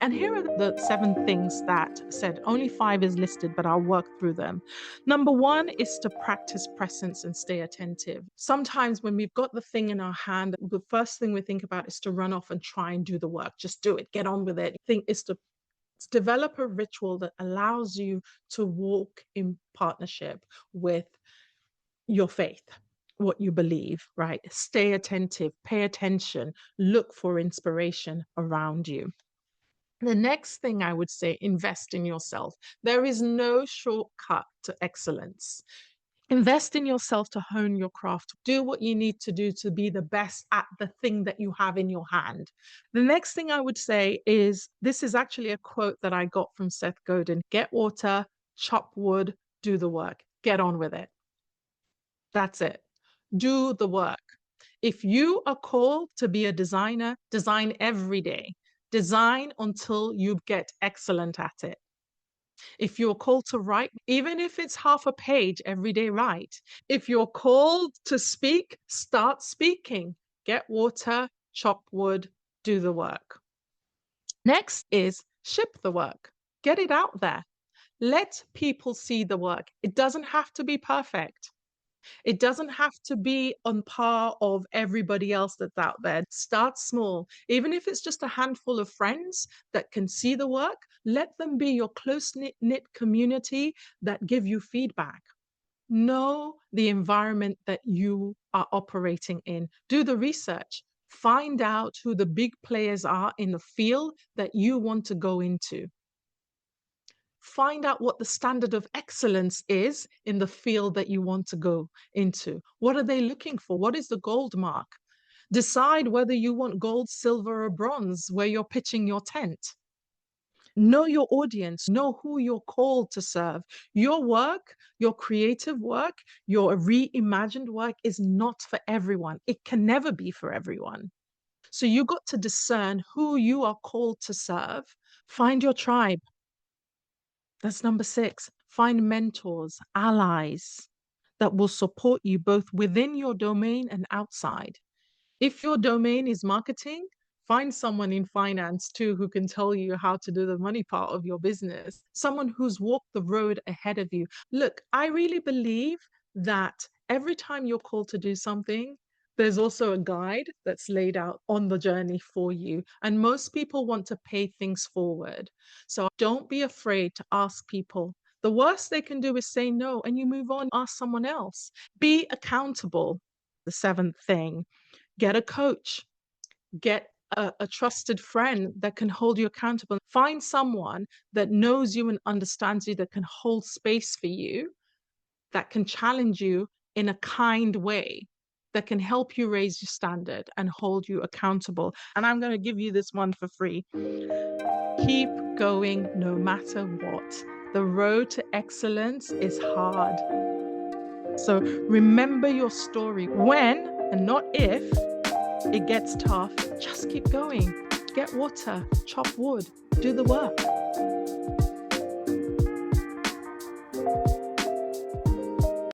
And here are the 7 things that said, only 5 is listed, but I'll work through them. Number 1 is to practice presence and stay attentive. Sometimes when we've got the thing in our hand, the first thing we think about is to run off and try and do the work. Just do it, get on with it. Think is to develop a ritual that allows you to walk in partnership with your faith, what you believe, right? Stay attentive, pay attention, look for inspiration around you. The next thing I would say, invest in yourself. There is no shortcut to excellence. Invest in yourself to hone your craft. Do what you need to do to be the best at the thing that you have in your hand. The next thing I would say is, this is actually a quote that I got from Seth Godin: get water, chop wood, do the work. Get on with it. That's it. Do the work. If you are called to be a designer, design every day. Design until you get excellent at it. If you're called to write, even if it's half a page every day, write. If you're called to speak, start speaking. Get water, chop wood, do the work. Next is ship the work. Get it out there. Let people see the work. It doesn't have to be perfect. It doesn't have to be on par of everybody else that's out there. Start small. Even if it's just a handful of friends that can see the work, let them be your close-knit community that give you feedback. Know the environment that you are operating in. Do the research. Find out who the big players are in the field that you want to go into. Find out what the standard of excellence is in the field that you want to go into. What are they looking for? What is the gold mark? Decide whether you want gold, silver, or bronze where you're pitching your tent. Know your audience. Know who you're called to serve. Your work, your creative work, your reimagined work is not for everyone. It can never be for everyone. So you got to discern who you are called to serve. Find your tribe. That's number 6. Find mentors, allies that will support you both within your domain and outside. If your domain is marketing, find someone in finance too who can tell you how to do the money part of your business, someone who's walked the road ahead of you. Look, I really believe that every time you're called to do something, there's also a guide that's laid out on the journey for you. And most people want to pay things forward. So don't be afraid to ask people. The worst they can do is say no, and you move on, ask someone else. Be accountable. The 7th thing, get a coach, get a trusted friend that can hold you accountable. Find someone that knows you and understands you, that can hold space for you, that can challenge you in a kind way, that can help you raise your standard and hold you accountable. And I'm going to give you this one for free. Keep going no matter what. The road to excellence is hard. So remember your story. When and not if it gets tough, just keep going. Get water, chop wood, do the work.